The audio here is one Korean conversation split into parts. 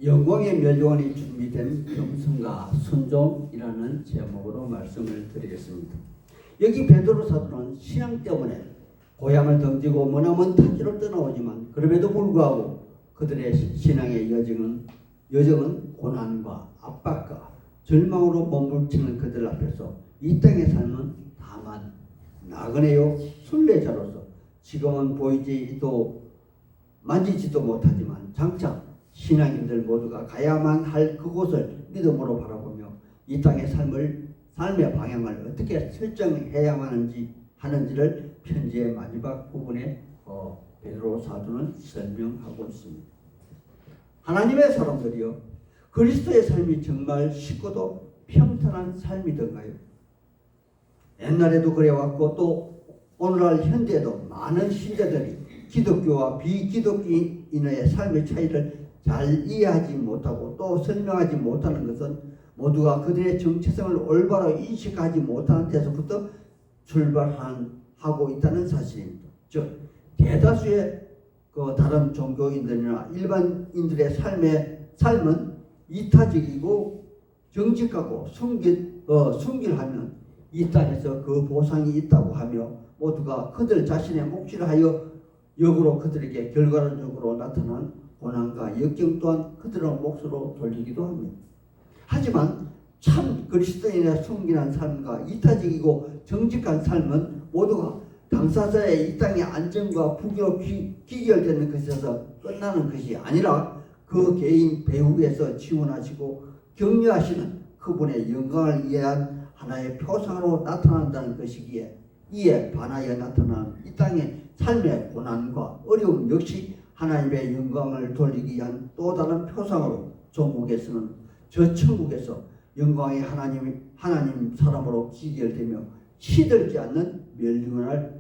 영광의 멸류관이 준비된 겸손과 순종이라는 제목으로 말씀을 드리겠습니다. 여기 베드로 사도는 신앙 때문에 고향을 던지고 머나먼 타지로 떠나오지만 그럼에도 불구하고 그들의 신앙의 여정은 고난과 압박과 절망으로 몸부림치는 그들 앞에서 이 땅의 삶은 다만 나그네요 순례자로서 지금은 보이지도 만지지도 못하지만 장차 신앙인들 모두가 가야만 할 그곳을 믿음으로 바라보며 이 땅의 삶의 방향을 어떻게 설정해야만 하는지를 편지의 마지막 부분에 베드로 사도는 설명하고 있습니다. 하나님의 사람들이요, 그리스도의 삶이 정말 쉽고도 평탄한 삶이던가요? 옛날에도 그래왔고 또 오늘날 현대에도 많은 신자들이 기독교와 비기독교인의 삶의 차이를 잘 이해하지 못하고 또 설명하지 못하는 것은 모두가 그들의 정체성을 올바로 인식하지 못하는 데서부터 출발하고 있다는 사실입니다. 즉 대다수의 다른 종교인들이나 일반인들의 삶은 이타적이고 정직하고 순결하면 이 땅에서 그 보상이 있다고 하며 모두가 그들 자신의 몫이라 하여 역으로 그들에게 결과론적으로 나타난 고난과 역경 또한 그들의 몫으로 돌리기도 합니다. 하지만 참 그리스도인의 순결한 삶과 이타적이고 정직한 삶은 모두가 당사자의 이 땅의 안전과 부귀로 귀결되는 것에서 끝나는 것이 아니라 그 개인 배후에서 지원하시고 격려하시는 그분의 영광을 위한 하나의 표상으로 나타난다는 것이기에 이에 반하여 나타난 이 땅의 삶의 고난과 어려움 역시 하나님의 영광을 돌리기 위한 또 다른 표상으로 종국에서는 저 천국에서 영광의 하나님 사람으로 기결되며 시들지 않는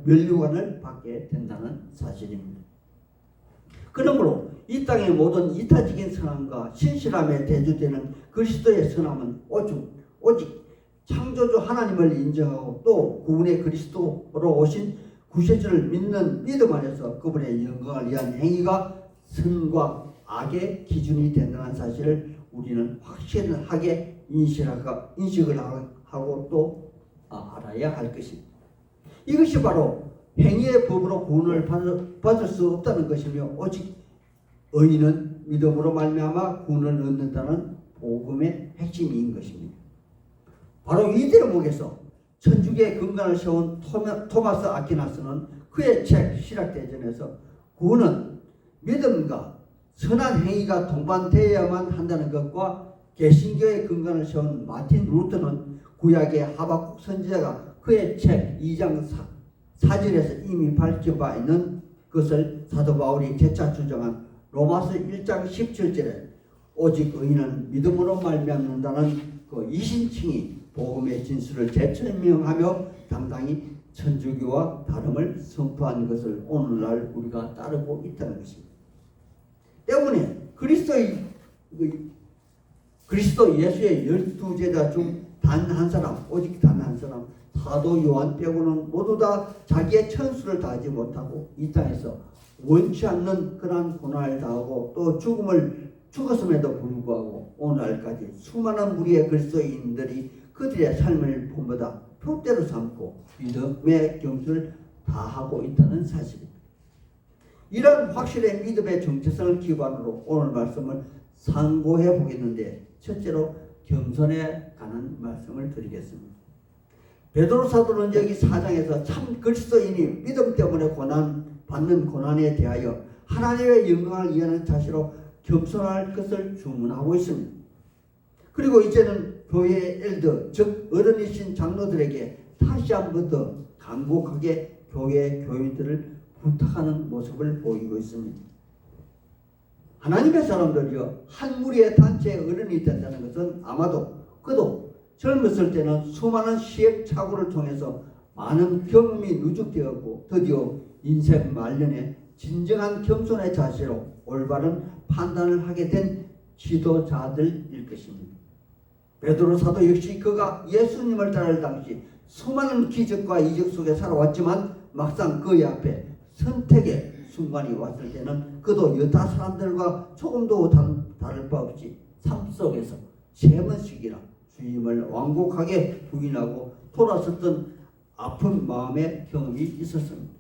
멸류관을 받게 된다는 사실입니다. 그러므로 이 땅의 모든 이타적인 선함과 신실함에 대주되는 그리스도의 선함은 오직 창조주 하나님을 인정하고 또 구원의 그리스도로 오신 구세주를 믿는 믿음 안에서 그분의 영광을 위한 행위가 선과 악의 기준이 된다는 사실을 우리는 확실하게 인식을 하고 또 알아야 할 것입니다. 이것이 바로 행위의 법으로 구원을 받을 수 없다는 것이며 오직 의인은 믿음으로 말미암아 구원을 얻는다는 복음의 핵심인 것입니다. 바로 이 대목에서 천주교의 근간을 세운 토마스 아퀴나스는 그의 책 실학대전에서 구원은 믿음과 선한 행위가 동반되어야만 한다는 것과 개신교의 근간을 세운 마틴 루터는 구약의 하박국 선지자가 그의 책 2장 4절에서 이미 밝힌 바 있는 것을 사도 바울이 재차 주장한 로마서 1장 17절에 오직 의인은 믿음으로 말미암는다는 그 이신칭이 복음의 진술을 재설명하며 당당히 천주교와 다름을 선포한 것을 오늘날 우리가 따르고 있다는 것입니다. 때문에 그리스도 예수의 12제자 중 단 한 사람, 오직 단 한 사람 사도 요한 빼고는 모두 다 자기의 천수를 다하지 못하고 이 땅에서 원치 않는 그러한 고난을 당하고 또 죽었음에도 불구하고 오늘날까지 수많은 무리의 그리스도인들이 그들의 삶을 본보다 표대로 삼고 믿음의 경주를 다하고 있다는 사실입니다. 이런 확실한 믿음의 정체성을 기반으로 오늘 말씀을 상고해 보겠는데 첫째로 겸손에 관한 말씀을 드리겠습니다. 베드로 사도는 여기 4장에서 참 그리스도인이 믿음 때문에 받는 고난에 대하여 하나님의 영광을 위하는 자세로 겸손할 것을 주문하고 있습니다. 그리고 이제는 교회의 엘더 즉 어른이신 장로들에게 다시 한 번 더 간곡하게 교회 교인들을 부탁하는 모습을 보이고 있습니다. 하나님의 사람들이요 한 무리의 단체의 어른이 된다는 것은 아마도 그도 젊었을 때는 수많은 시행착오를 통해서 많은 경험이 누적되었고 드디어 인생 말년에 진정한 겸손의 자세로 올바른 판단을 하게 된 지도자들일 것입니다. 베드로 사도 역시 그가 예수님을 따를 당시 수많은 기적과 이적 속에 살아왔지만 막상 그의 앞에 선택의 순간이 왔을 때는 그도 여타 사람들과 조금도 다를 바 없이 삶 속에서 3번씩이나 주님을 완곡하게 부인하고 돌아섰던 아픈 마음의 경험이 있었습니다.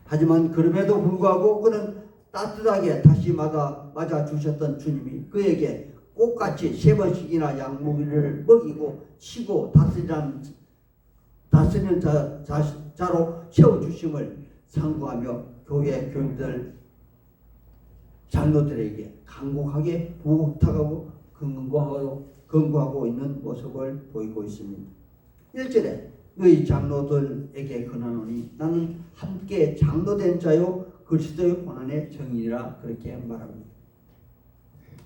하지만 그럼에도 불구하고 그는 따뜻하게 다시 맞아 주셨던 주님이 그에게 꽃같이 3번씩이나 양고기를 먹이고 치고 다스리는 자로 세워주심을 상고하며 교회 교인들 장로들에게 간곡하게 부탁하고 근거하고 있는 모습을 보이고 있습니다. 1절에 너희 장로들에게 권하노니 나는 함께 장로된 자요 그리스도의 고난의 증인이라 그렇게 말합니다.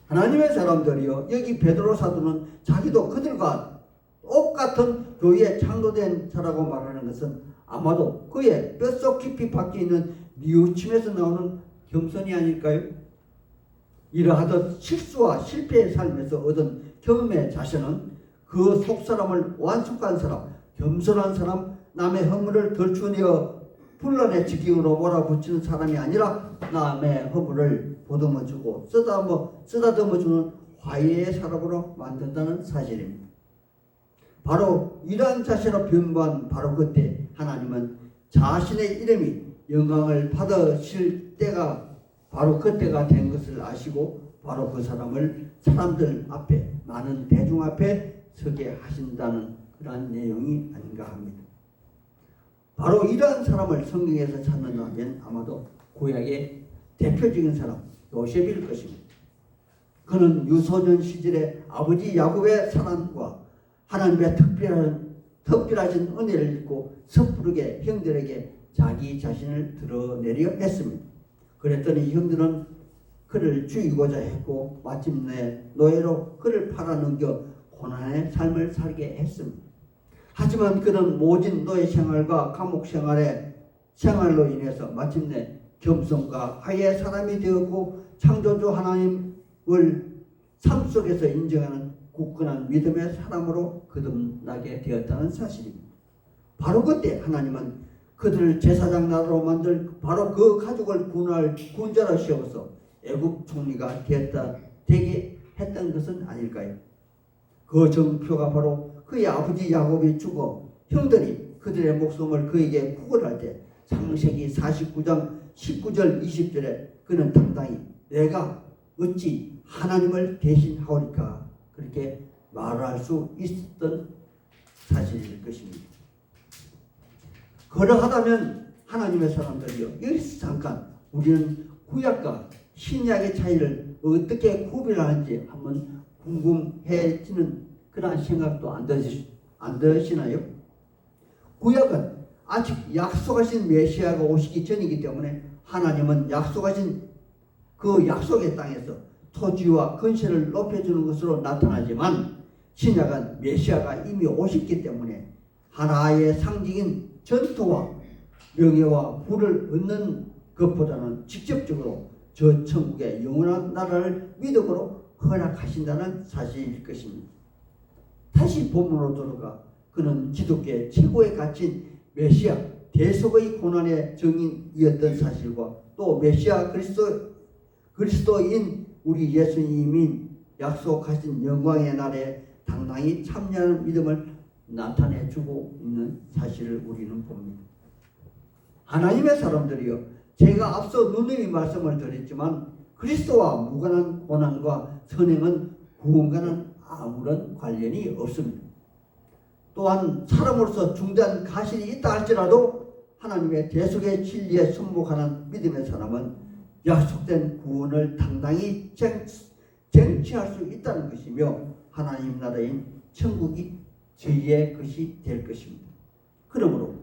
하나님의 사람들이요, 여기 베드로 사도는 자기도 그들과 똑같은 교회에 장로된 자라고 말하는 것은 아마도 그의 뼛속 깊이 박혀있는 뉘우침에서 나오는 겸손이 아닐까요? 이러하듯 실수와 실패의 삶에서 얻은 경험의 자세는 그 속사람을 완숙한 사람, 겸손한 사람, 남의 허물을 덜추내어 분란의 지경으로 몰아붙이는 사람이 아니라 남의 허물을 보듬어주고 쓰다듬어주는 화해의 사람으로 만든다는 사실입니다. 바로 이러한 자세로 변모한 바로 그때 하나님은 자신의 이름이 영광을 받으실 때가 바로 그때가 된 것을 아시고 바로 그 사람을 사람들 앞에 많은 대중 앞에 서게 하신다는 그러한 내용이 아닌가 합니다. 바로 이러한 사람을 성경에서 찾는다면 아마도 구약의 대표적인 사람 요셉일 것입니다. 그는 유소년 시절에 아버지 야곱의 사랑과 하나님의 특별하신 은혜를 입고 섣부르게 형들에게 자기 자신을 드러내려 했습니다. 그랬더니 형들은 그를 죽이고자 했고 마침내 노예로 그를 팔아넘겨 고난의 삶을 살게 했습니다. 하지만 그는 모진 노예 생활과 감옥 생활로 인해서 마침내 겸손과 화해의 사람이 되었고 창조주 하나님을 삶 속에서 인정하는 굳건한 믿음의 사람으로 거듭나게 되었다는 사실입니다. 바로 그때 하나님은 그들을 제사장 나라로 만들 바로 그 가족을 군자로 세워서 애굽 총리가 되게 했던 것은 아닐까요? 그 정표가 바로 그의 아버지 야곱이 죽어 형들이 그들의 목숨을 그에게 구걸할 때 창세기 49장 19절 20절에 그는 당당히 내가 어찌 하나님을 대신하오리까 그렇게 말할 수 있었던 사실일 것입니다. 그러하다면 하나님의 사람들이요, 여기서 잠깐 우리는 구약과 신약의 차이를 어떻게 구별하는지 한번 궁금해지는 그러한 생각도 안 드시나요? 구약은 아직 약속하신 메시아가 오시기 전이기 때문에 하나님은 약속하신 그 약속의 땅에서 토지와 건설을 높여주는 것으로 나타나지만 신약은 메시아가 이미 오셨기 때문에 하나의 상징인 전토와 명예와 부를 얻는 것보다는 직접적으로 저 천국의 영원한 나라를 믿음으로 허락하신다는 사실일 것입니다. 다시 본문으로 돌아가 그는 기독교의 최고의 가치인 메시아 대속의 고난의 증인이었던 사실과 또 메시아 그리스도인 우리 예수님이 약속하신 영광의 날에 당당히 참여하는 믿음을 나타내주고 있는 사실을 우리는 봅니다. 하나님의 사람들이요, 제가 앞서 누누이 말씀을 드렸지만 그리스도와 무관한 고난과 선행은 구원과는 아무런 관련이 없습니다. 또한 사람으로서 중대한 가실이 있다 할지라도 하나님의 대속의 진리에 순복하는 믿음의 사람은 약속된 구원을 당당히 쟁취할 수 있다는 것이며 하나님 나라인 천국이 저희의 것이 될 것입니다. 그러므로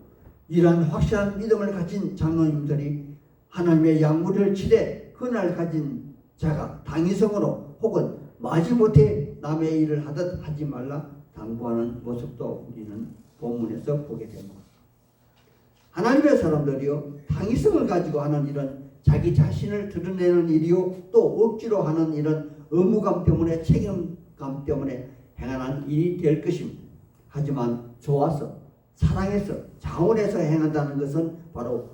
이러한 확실한 믿음을 가진 장로님들이 하나님의 양무리를 치되 그날 가진 자가 당위성으로 혹은 마지못해 남의 일을 하듯 하지 말라 당부하는 모습도 우리는 본문에서 보게 됩니다. 하나님의 사람들이요, 당위성을 가지고 하는 일은 자기 자신을 드러내는 일이요, 또 억지로 하는 일은 의무감 때문에 책임감 때문에 행하는 일이 될 것입니다. 하지만 좋아서 사랑해서 자원해서 행한다는 것은 바로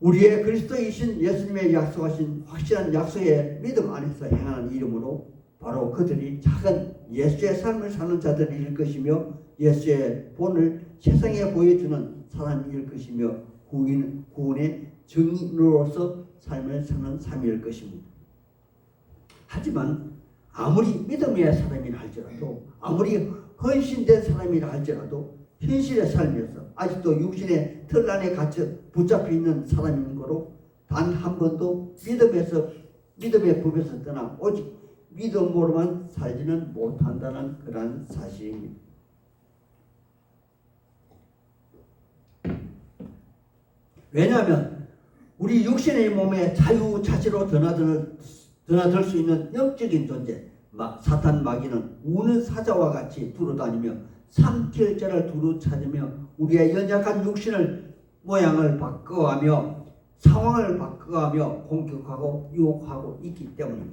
우리의 그리스도이신 예수님의 약속하신 확실한 약속의 믿음 안에서 행하는 이름으로 바로 그들이 작은 예수의 삶을 사는 자들일 것이며 예수의 본을 세상에 보여주는 사람일 것이며 구원의 증인으로서 삶을 사는 삶일 것입니다. 하지만 아무리 믿음의 사람이라 할지라도 아무리 헌신된 사람이라 할지라도 현실의 삶에서 아직도 육신의 틀 안에 갇혀 붙잡혀 있는 사람인 거로 단 한 번도 믿음의 법에서 떠나 오직 믿음으로만 살지는 못한다는 그러한 사실입니다. 왜냐하면 우리 육신의 몸에 자유자재로 드나들 수 있는 영적인 존재 사탄 마귀는 우는 사자와 같이 두루다니며 삼킬자를 두루 찾으며 우리의 연약한 육신을 모양을 바꿔가며 상황을 바꿔가며 공격하고 유혹하고 있기 때문에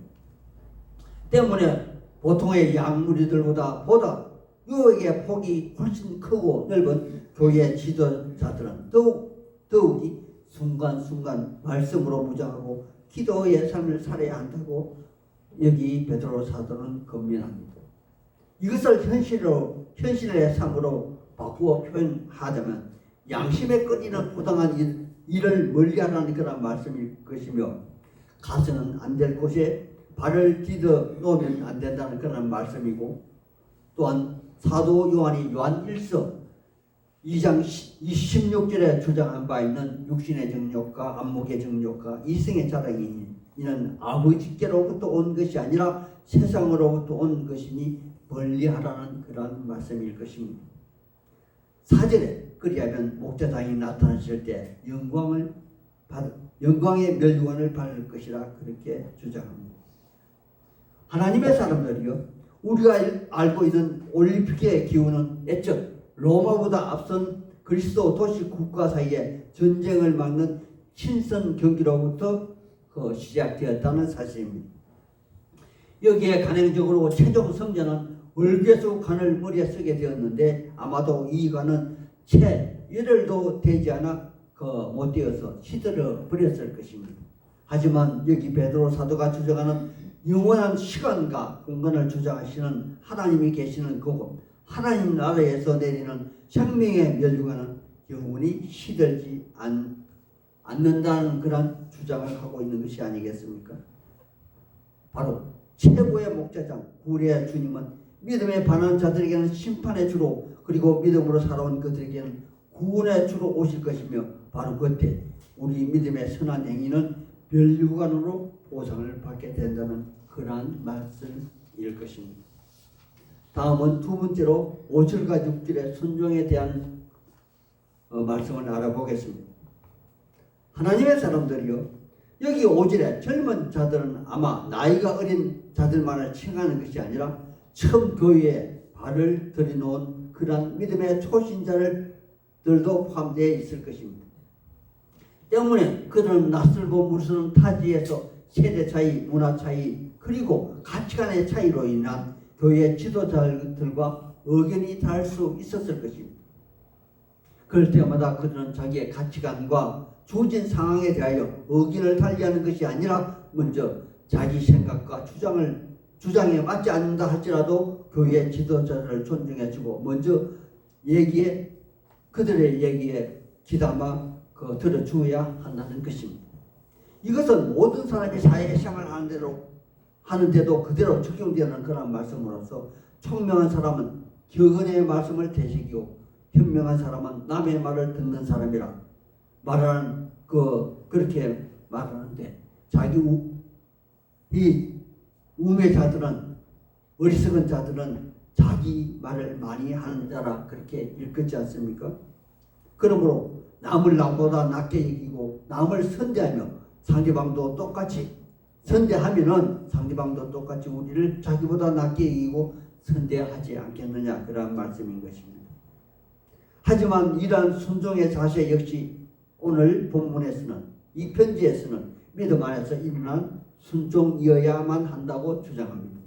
보통의 양무리들보다 유혹의 폭이 훨씬 크고 넓은 교회 지도자들은 더욱이 순간순간 말씀으로 무장하고 기도의 삶을 살아야 한다고 여기 베드로 사도는 권면합니다. 이것을 현실의 삶으로 바꾸어 표현하자면 양심에 끌리는 부당한 일을 멀리하라는 그런 말씀일 것이며 가서는 안 될 곳에 발을 디뎌 놓으면 안 된다는 그런 말씀이고 또한 사도 요한이 요한 1서 2장 16절에 주장한 바 있는 육신의 정욕과 안목의 정욕과 이성의 자랑이 이는 아버지께로부터 온 것이 아니라 세상으로부터 온 것이니 멀리하라는 그러한 말씀일 것입니다. 4절에 그리하면 목자당이 나타나실 때 영광의 멸류관을 받을 것이라 그렇게 주장합니다. 하나님의 사람들이요 우리가 알고 있는 올림픽의 기후는 애적 로마보다 앞선 그리스도 도시 국가 사이의 전쟁을 막는 신선 경기로부터 시작되었다는 사실입니다. 여기에 간행적으로 최종 성전은 월계수 관을 머리에 쓰게 되었는데 아마도 이 관은 채 열흘도 되지 않아 못 되어서 시들어 버렸을 것입니다. 하지만 여기 베드로 사도가 주장하는 영원한 시간과 공간을 주장하시는 하나님이 계시는 그곳 하나님 나라에서 내리는 생명의 멸류관은 영원히 시들지 않는다는 그런 주장을 하고 있는 것이 아니겠습니까? 바로 최고의 목자장 구리의 주님은 믿음에 반한 자들에게는 심판의 주로 그리고 믿음으로 살아온 그들에게는 구원의 주로 오실 것이며 바로 그때 우리 믿음의 선한 행위는 멸류관으로 보상을 받게 된다는 그러한 말씀일 것입니다. 다음은 두 번째로 5절과 6절의 순종에 대한 말씀을 알아보겠습니다. 하나님의 사람들이요 여기 5절에 젊은 자들은 아마 나이가 어린 자들만을 칭하는 것이 아니라 처음 교회에 발을 들여놓은 그러한 믿음의 초신자들도 포함되어 있을 것입니다. 때문에 그들은 낯설고 무서운 타지에서 세대 차이, 문화 차이 그리고 가치관의 차이로 인한 교회 지도자들과 의견이 다를 수 있었을 것입니다. 그럴 때마다 그들은 자기의 가치관과 주어진 상황에 대하여 의견을 달리하는 것이 아니라 먼저 자기 생각과 주장에 맞지 않는다 할지라도 교회 지도자들을 존중해주고 먼저 그들의 얘기에 귀담아 들어주어야 한다는 것입니다. 이것은 모든 사람이 사회생활을 하는데도 그대로 적용되는 그런 말씀으로서 총명한 사람은 격언의 말씀을 되새기고 현명한 사람은 남의 말을 듣는 사람이라 말하는 그렇게 말하는데 이 우매자들은 어리석은 자들은 자기 말을 많이 하는 자라 그렇게 일컫지 않습니까? 그러므로 남을 나보다 낮게 여기고 남을 선대하며 상대방도 똑같이 선대하면은 상대방도 똑같이 우리를 자기보다 낮게 여기고 선대하지 않겠느냐 그런 말씀인 것입니다. 하지만 이러한 순종의 자세 역시 오늘 본문에서는 이 편지에서는 믿음 안에서 일어난 순종이어야만 한다고 주장합니다.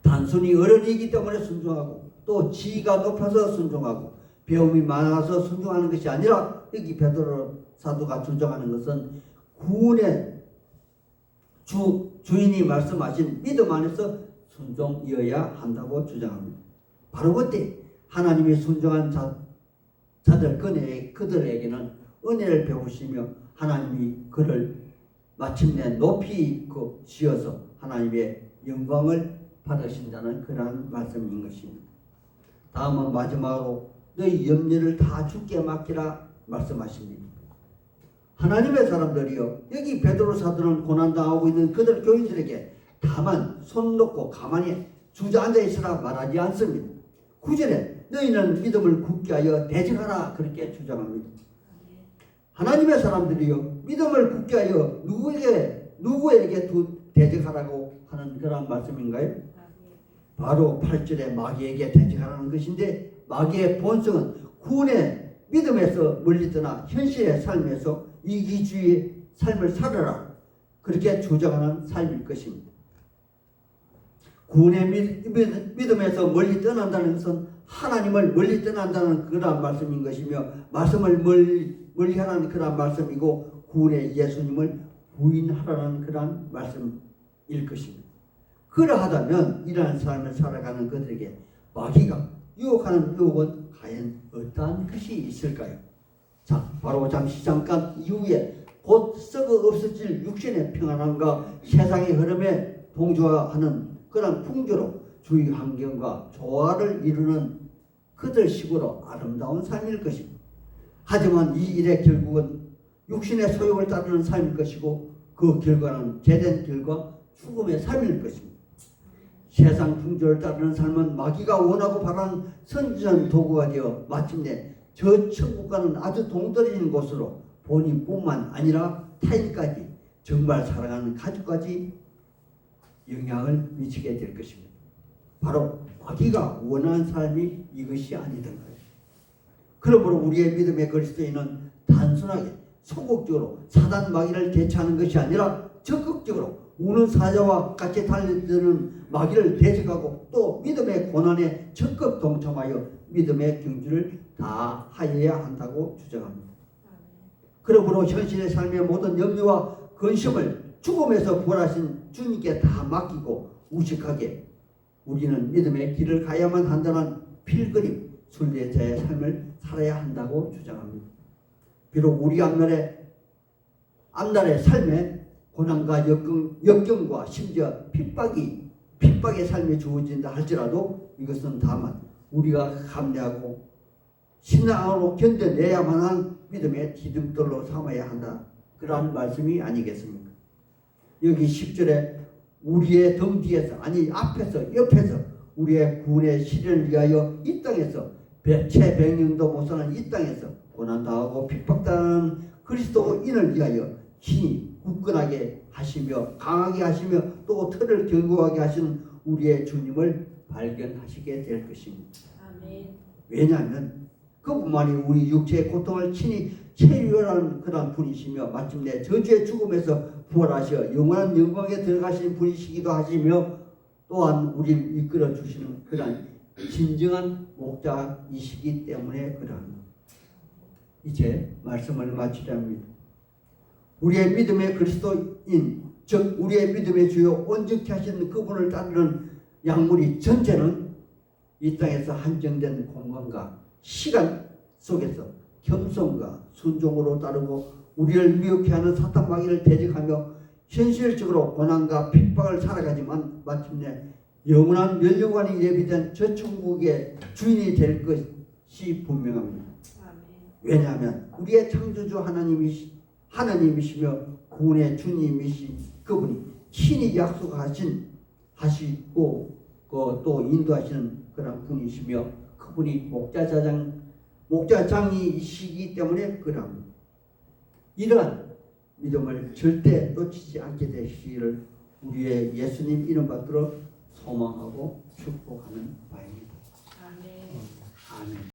단순히 어른이기 때문에 순종하고 또 지위가 높아서 순종하고 배움이 많아서 순종하는 것이 아니라 여기 베드로 사도가 주장하는 것은 구원의 주인이 말씀하신 믿음 안에서 순종이어야 한다고 주장합니다. 바로 그때 하나님이 순종한 자들 그들에게는 은혜를 베푸시며 하나님이 그를 마침내 높이 지어서 하나님의 영광을 받으신다는 그러한 말씀인 것입니다. 다음은 마지막으로 너희 염려를 다 주께 맡기라 말씀하십니다. 하나님의 사람들이요, 여기 베드로 사도는 고난당하고 있는 그들 교인들에게 다만 손 놓고 가만히 주저앉아 있으라 말하지 않습니다. 9절에 너희는 믿음을 굳게 하여 대적하라 그렇게 주장합니다. 하나님의 사람들이요, 믿음을 굳게 하여 누구에게 대적하라고 하는 그런 말씀인가요? 바로 8절에 마귀에게 대적하라는 것인데, 마귀의 본성은 구원의 믿음에서 멀리 떠나 현실의 삶에서 이기주의 삶을 살아라 그렇게 주장하는 삶일 것입니다. 구원의 믿음에서 멀리 떠난다는 것은 하나님을 멀리 떠난다는 그러한 말씀인 것이며, 말씀을 멀리하라는 그러한 말씀이고, 구원의 예수님을 부인하라는 그러한 말씀일 것입니다. 그러하다면 이러한 삶을 살아가는 그들에게 마귀가 유혹하는 유혹은 과연 어떠한 것이 있을까요? 자, 바로 잠깐 이후에 곧 썩어 없어질 육신의 평안함과 세상의 흐름에 동조하는 그런 풍조로 주위 환경과 조화를 이루는 그들 식으로 아름다운 삶일 것입니다. 하지만 이 일의 결국은 육신의 소욕을 따르는 삶일 것이고, 그 결과는 죄된 길과 죽음의 삶일 것입니다. 세상 풍조를 따르는 삶은 마귀가 원하고 바라는 선지전 도구가 되어 마침내 저 천국과는 아주 동떨어진 곳으로 본인뿐만 아니라 타인까지, 정말 사랑하는 가족까지 영향을 미치게 될 것입니다. 바로 마귀가 원하는 삶이 이것이 아니던가요? 그러므로 우리의 믿음의 그리스도인은 단순하게 소극적으로 사단 마귀를 대처하는 것이 아니라 적극적으로 우는 사자와 같이 달려드는 마귀를 대적하고, 또 믿음의 고난에 적극 동참하여 믿음의 경주를 다하여야 한다고 주장합니다. 그러므로 현실의 삶의 모든 염려와 근심을 죽음에서 부활하신 주님께 다 맡기고 우직하게 우리는 믿음의 길을 가야만 한다는 필그림 순례자의 삶을 살아야 한다고 주장합니다. 비록 우리 앞날의 삶에 고난과 역경과 심지어 핍박의 삶이 주어진다 할지라도, 이것은 다만 우리가 감내하고 신앙으로 견뎌내야만 한 믿음의 디딤돌로 삼아야 한다, 그러한 말씀이 아니겠습니까? 여기 10절에 우리의 등 뒤에서, 아니 앞에서 옆에서 우리의 구원의 시련을 위하여 이 땅에서 채 100년도 못 사는 이 땅에서 고난당하고 핍박당하는 그리스도인을 위하여 힘이 굳건하게 하시며 강하게 하시며 또 틀을 견고하게 하시는 우리의 주님을 발견하시게 될 것입니다. 아멘. 왜냐하면 그분만이 우리 육체의 고통을 친히 체유하는 그런 분이시며, 마침내 저주의 죽음에서 부활하셔 영원한 영광에 들어가신 분이시기도 하시며, 또한 우리를 이끌어 주시는 그런 진정한 목자이시기 때문에 그러합니다. 이제 말씀을 마치려 합니다. 우리의 믿음의 그리스도인, 즉 우리의 믿음의 주요 온전케 하시는 그분을 따르는 약물이 전체는 이 땅에서 한정된 공간과 시간 속에서 겸손과 순종으로 따르고 우리를 미혹해 하는 사탄 마귀를 대적하며 현실적으로 고난과 핍박을 살아가지만 마침내 영원한 멸류관이 예비된 저 천국의 주인이 될 것이 분명합니다. 왜냐하면 우리의 창조주 하나님이시며 구원의 주님이신 그분이 친히 하시고 또 인도하시는 그런 분이시며, 그분이 목자장이시기 때문에 그러합니다. 이러한 믿음을 절대 놓치지 않게 되시기를 우리의 예수님 이름 받들어 소망하고 축복하는 바입니다. 아멘. 아멘.